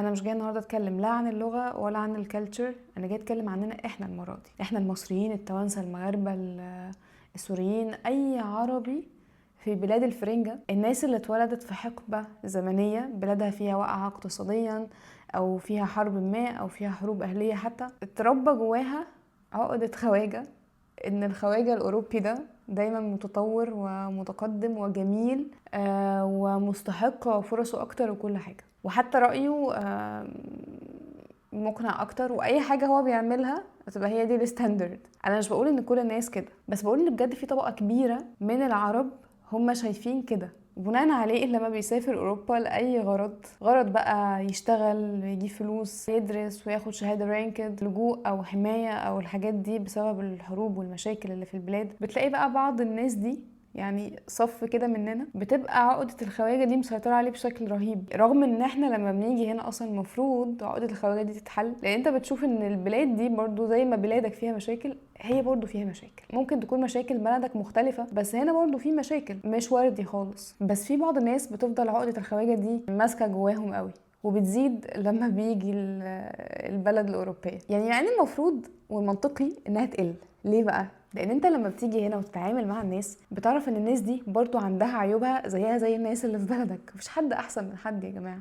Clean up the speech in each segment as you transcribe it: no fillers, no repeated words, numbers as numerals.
انا مش جايه النهارده اتكلم لا عن اللغه ولا عن الكالتشر، انا جايه اتكلم عننا احنا المره دي، احنا المصريين، التوانسه، المغاربه، السوريين، اي عربي في بلاد الفرنجة، الناس اللي اتولدت في حقبة زمنية بلادها فيها واقعة اقتصاديا أو فيها حرب ما أو فيها حروب أهلية، حتى اتربى جواها عقدة خواجة، إن الخواجة الأوروبي ده دايما متطور ومتقدم وجميل ومستحق وفرصه أكتر وكل حاجة، وحتى رأيه مقنع أكتر، وأي حاجة هو بيعملها تبقى هي دي الستاندرد. أنا مش بقول إن كل الناس كده، بس بقول إن بجد في طبقة كبيرة من العرب هم شايفين كده، بناء عليه لما بيسافر اوروبا لاي غرض بقى، يشتغل، يجيب فلوس، يدرس وياخد شهاده رانكد، لجوء او حمايه او الحاجات دي بسبب الحروب والمشاكل اللي في البلاد، بتلاقي بقى بعض الناس دي، يعني صف كده مننا، بتبقى عقدة الخواجة دي مسيطرة عليه بشكل رهيب، رغم ان احنا لما بنيجي هنا اصلا المفروض عقدة الخواجة دي تتحل، لان انت بتشوف ان البلاد دي برضو زي ما بلادك فيها مشاكل، هي برضو فيها مشاكل، ممكن تكون مشاكل بلدك مختلفة، بس هنا برضو في مشاكل مش وردي خالص، بس في بعض الناس بتفضل عقدة الخواجة دي ماسكة جواهم قوي، وبتزيد لما بيجي البلد الأوروبية، يعني مع ان المفروض والمنطقي انها تقل. ليه بقى؟ لان انت لما بتيجي هنا وتتعامل مع الناس بتعرف ان الناس دي برضو عندها عيوبها زيها زي الناس اللي في بلدك، مفيش حد احسن من حد يا جماعة،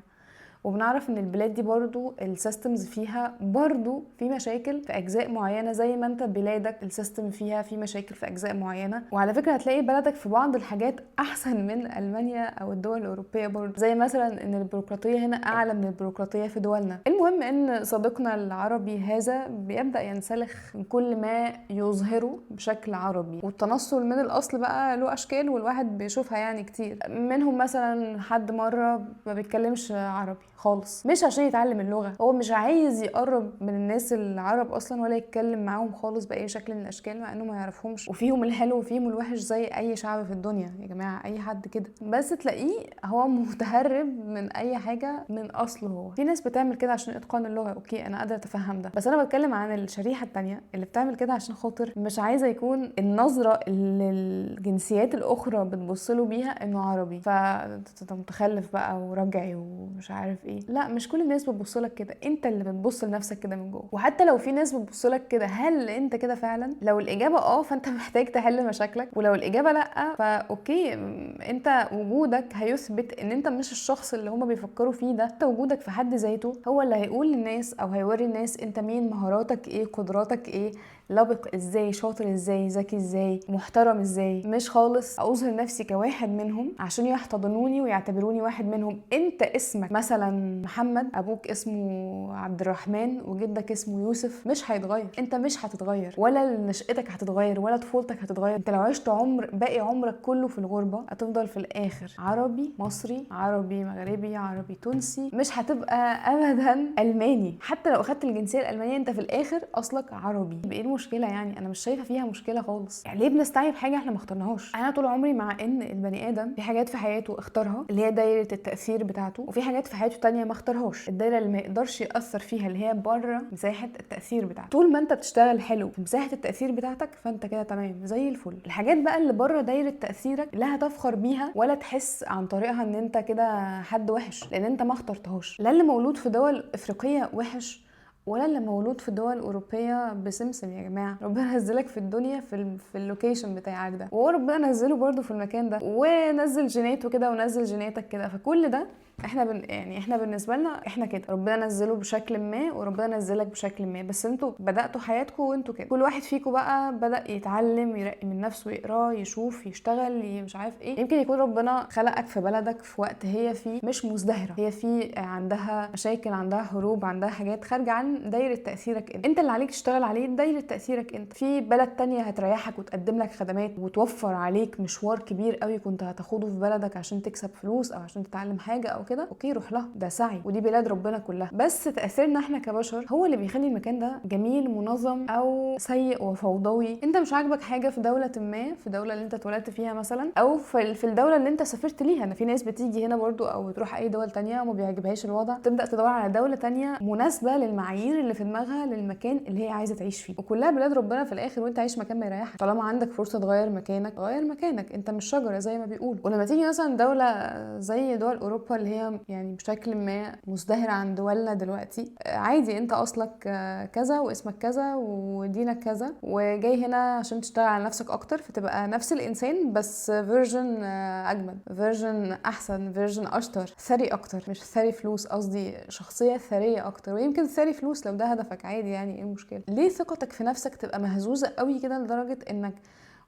وبنعرف ان البلاد دي برضو السيستمز فيها برضو في مشاكل في اجزاء معينه، زي ما انت بلادك السيستم فيها في مشاكل في اجزاء معينه، وعلى فكره هتلاقي بلدك في بعض الحاجات احسن من المانيا او الدول الاوروبيه برضو، زي مثلا ان البيروقراطيه هنا اعلى من البيروقراطيه في دولنا. المهم ان صديقنا العربي هذا بيبدا ينسلخ من كل ما يظهره بشكل عربي، والتنصل من الاصل بقى له اشكال والواحد بيشوفها يعني كتير، منهم مثلا حد مره ما بيتكلمش عربي خالص، مش عشان يتعلم اللغه، هو مش عايز يقرب من الناس العرب اصلا ولا يتكلم معاهم خالص باي شكل من الاشكال، مع انه ما يعرفهمش، وفيهم الحلو وفيهم الوحش زي اي شعب في الدنيا يا جماعه، اي حد كده، بس تلاقيه هو متهرب من اي حاجه من اصله. هو في ناس بتعمل كده عشان اتقان اللغه، اوكي انا قادره اتفهم ده، بس انا بتكلم عن الشريحه التانية اللي بتعمل كده عشان خاطر مش عايزه يكون النظره اللي الجنسيات الاخرى بتبصله بيها انه عربي، فانت متخلف بقى ورجعي ومش عارف ايه. لا، مش كل الناس بتبصلك كده، انت اللي بتبص لنفسك كده من جوه، وحتى لو في ناس بتبصلك كده، هل انت كده فعلا؟ لو الاجابه فانت محتاج تحل مشاكلك، ولو الاجابه لا فاوكي، انت وجودك هيثبت ان انت مش الشخص اللي هما بيفكروا فيه ده، انت وجودك في حد ذاته هو اللي هيقول للناس او هيوري الناس انت مين، مهاراتك ايه، قدراتك ايه، لبق ازاي، شاطر ازاي، ذكي ازاي، محترم ازاي، مش خالص اظهر نفسي كواحد منهم عشان يحتضنوني ويعتبروني واحد منهم. انت اسمك مثلا محمد، ابوك اسمه عبد الرحمن، وجدك اسمه يوسف، مش هيتغير، انت مش هتتغير، ولا نشأتك هتتغير، ولا طفولتك هتتغير، انت لو عشت باقي عمرك كله في الغربة هتفضل في الاخر عربي مصري، عربي مغربي، عربي تونسي، مش هتبقى ابدا الماني، حتى لو اخدت الجنسية الالمانية انت في الاخر اصلك عربي. ايه المشكلة يعني؟ انا مش شايفة فيها مشكلة خالص، يعني ليه بنستعيب حاجة احنا ما اخترناهاش؟ انا طول عمري مع ان البني ادم في حاجات في حياته اختارها اللي هي دايرة التأثير بتاعته، وفي حاجات في حياته تانية ما اختارهاش، الدايرة اللي ما يقدرش يأثر فيها اللي هي بره مساحة التأثير بتاعته. طول ما انت بتشتغل حلو في مساحة التأثير بتاعتك فانت كده تمام زي الفل. الحاجات بقى اللي بره دايرة تأثيرك لا هتفخر بيها ولا تحس عن طريقها ان انت كده حد وحش، لان انت ما اخترتهاش. لا اللي مولود في دول افريقية وحش، ولا اللي مولود في الدول الاوروبيه بسمسم يا جماعه، ربنا نزلك في الدنيا في اللوكيشن بتاعك ده، وربنا نزله برضو في المكان ده، ونزل جيناته كده ونزل جيناتك كده، فكل ده احنا بالنسبه لنا احنا كده، ربنا نزله بشكل ما وربنا نزلك بشكل ما، بس انتوا بداتوا حياتكم وانتوا كده، كل واحد فيكم بقى بدا يتعلم، يرقي من نفسه، يقرا، يشوف، يشتغل، مش عارف ايه. يمكن يكون ربنا خلقك في بلدك في وقت هي فيه مش مزدهره، هي فيه عندها مشاكل، عندها حروب، عندها حاجات خارجه عن دايره تاثيرك انت اللي عليك تشتغل عليه دايره تاثيرك انت. في بلد تانية هتريحك وتقدم لك خدمات وتوفر عليك مشوار كبير قوي كنت هتاخده في بلدك عشان تكسب فلوس او عشان تتعلم حاجه او كده، اوكي روح لها، ده سعي، ودي بلاد ربنا كلها، بس تاثيرنا احنا كبشر هو اللي بيخلي المكان ده جميل منظم او سيء وفوضوي. انت مش عاجبك حاجه في دوله ما، في الدوله اللي انت اتولدت فيها مثلا، او في الدوله اللي انت سافرت ليها. انا في ناس بتيجي هنا برضو او تروح اي دول تانية وما بيعجبهاش الوضع، تبدا تدور على دوله تانية مناسبه للمعايير اللي في دماغها للمكان اللي هي عايزه تعيش فيه، وكلها بلاد ربنا في الاخر، وانت عايش مكان ما يريحك. طالما عندك فرصه تغير مكانك غير مكانك، انت مش شجره زي ما بيقولوا. ولما تيجي مثلا دوله زي دول اوروبا اللي هي هي يعني بشكل ما مزدهرة عند دولنا دلوقتي. عادي انت اصلك كذا واسمك كذا ودينك كذا وجاي هنا عشان تشتغل على نفسك اكتر، فتبقى نفس الانسان بس فيرجن اجمل، فيرجن احسن، فيرجن اشطر، ثري اكتر، مش ثري فلوس، قصدي شخصية ثرية اكتر. ويمكن ثري فلوس لو ده هدفك عادي، يعني ايه المشكلة؟ ليه ثقتك في نفسك تبقى مهزوزة قوي كده لدرجة انك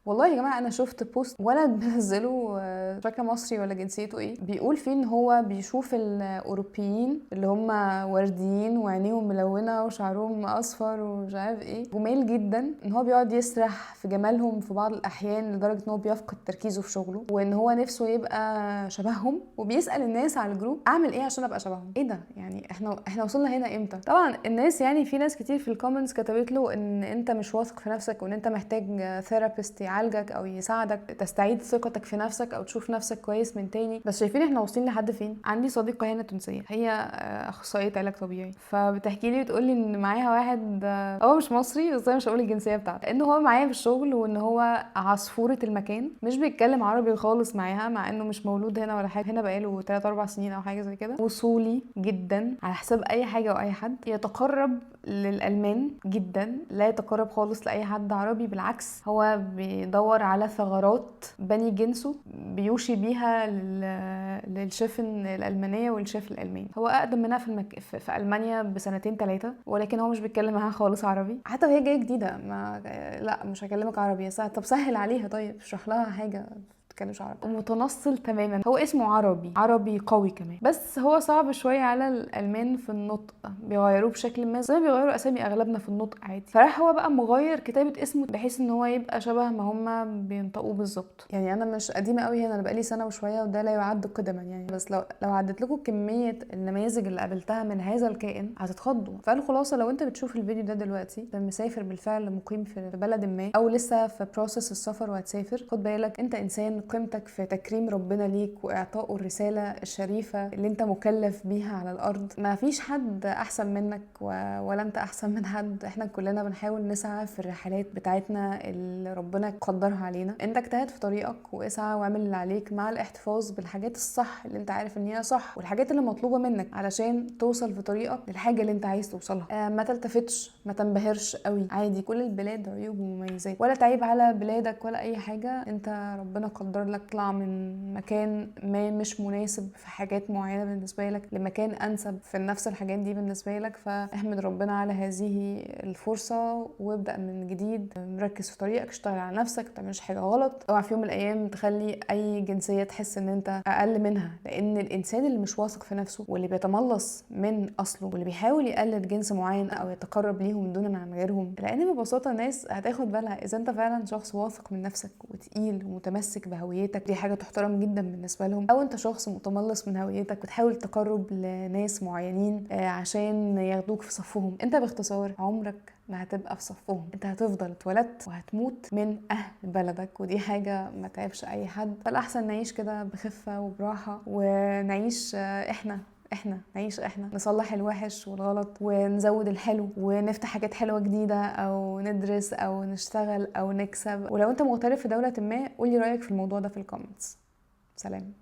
والله يا جماعه انا شفت بوست ولد بنزله مش فاكره مصري ولا جنسيته ايه، بيقول فيه ان هو بيشوف الاوروبيين اللي هم ورديين وعينيهم ملونه وشعرهم اصفر ومش عارف ايه جمال جدا، ان هو بيقعد يسرح في جمالهم في بعض الاحيان لدرجه ان هو بيفقد تركيزه في شغله، وان هو نفسه يبقى شبههم، وبيسال الناس على الجروب اعمل ايه عشان ابقى شبههم. ايه ده يعني؟ احنا وصلنا هنا امتى؟ طبعا الناس يعني في ناس كتير في الكومنتس كتبت له ان انت مش واثق في نفسك وان انت محتاج ثيرابيست يعالجك او يساعدك تستعيد ثقتك في نفسك او تشوف نفسك كويس من تاني. بس شايفين احنا واصلين لحد فين؟ عندي صديقه هنا تونسيه، هي اخصائيه علاج طبيعي، فبتحكي لي بتقول لي ان معاها واحد هو مش مصري بس انا مش هقول الجنسيه بتاعته، لانه هو معايا في الشغل وان هو عصفوره المكان، مش بيتكلم عربي خالص معاها مع انه مش مولود هنا ولا حاجه، هنا بقاله 3 4 سنين او حاجه زي كده، وصولي جدا على حساب اي حاجه واي حد، يتقرب للألمان جدا، لا يتقرب خالص لأي حد عربي، بالعكس هو بيدور على ثغرات بني جنسه بيوشي بيها للشيف الألمانية والشيف الألماني. هو أقدم منها في ألمانيا بسنتين 3، ولكن هو مش بيتكلم معاها خالص عربي، حتى وهي جاية جديدة لا مش هكلمك عربي. طب سهل عليها، طيب اشرح لها حاجة بتتكلمش عربي. متنصل تماما، هو اسمه عربي قوي كمان، بس هو صعب شويه على الالمان في النطق، بيغيروه بشكل ما زي ما بيغيروا اسامي اغلبنا في النطق عادي. فراح هو بقى مغير كتابه اسمه بحيث ان هو يبقى شبه ما هما بينطقوه بالظبط. يعني انا مش قديمه قوي هنا، انا بقالي سنه وشويه وده لا يعد قدما يعني، بس لو عدت لكم كميه النماذج اللي قابلتها من هذا الكائن هتتخضوا. فالخلاصه لو انت بتشوف الفيديو ده دلوقتي مسافر بالفعل مقيم في بلد ما او لسه في بروسس السفر وهتسافر، خد بالك انت انسان قيمتك في تكريم ربنا ليك واعطائه الرساله الشريفه اللي انت مكلف بيها على الارض. ما فيش حد احسن منك ولا انت احسن من حد، احنا كلنا بنحاول نسعى في الرحلات بتاعتنا اللي ربنا قدرها علينا. انت اجتهد في طريقك واسعى واعمل اللي عليك مع الاحتفاظ بالحاجات الصح اللي انت عارف ان هي صح، والحاجات اللي مطلوبه منك علشان توصل في طريقك للحاجه اللي انت عايز توصلها. ما تلتفتش، ما تنبهرش قوي، عادي كل البلاد عيوب ومميزات، ولا تعيب على بلادك ولا اي حاجه. انت ربنا قدر لك تطلع من مكان ما مش مناسب في حاجات معينه بالنسبه لك لمكان انسب في نفس الحاجات دي بالنسبه لك، فاحمد ربنا على هذه الفرصه وابدا من جديد، مركز في طريقك، اشتغل على نفسك، ما تعملش حاجه غلط. اوعى في يوم من الايام تخلي اي جنسيه تحس ان انت اقل منها، لان الانسان اللي مش واثق في نفسه واللي بيتملص من اصله واللي بيحاول يقلد جنس معين او يتقرب ليهم دون عن غيرهم، لان ببساطه الناس هتاخد بالها اذا انت فعلا شخص واثق من نفسك وتقيل ومتمسك بهويتك، دي حاجه تحترم جدا بالنسبه لهم، او انت شخص متملص من هويتك بتحاول تقرب لناس معينين عشان ياخدوك في صفهم. انت باختصار عمرك ما هتبقى في صفهم، انت هتفضل اتولدت وهتموت من اهل بلدك، ودي حاجه ما تعبش اي حد. فالاحسن نعيش كده بخفه وبراحه ونعيش احنا نصلح الوحش والغلط ونزود الحلو ونفتح حاجات حلوه جديده او ندرس او نشتغل او نكسب. ولو انت مغترب في دوله ما قولي رايك في الموضوع ده في الكومنتس. سلام.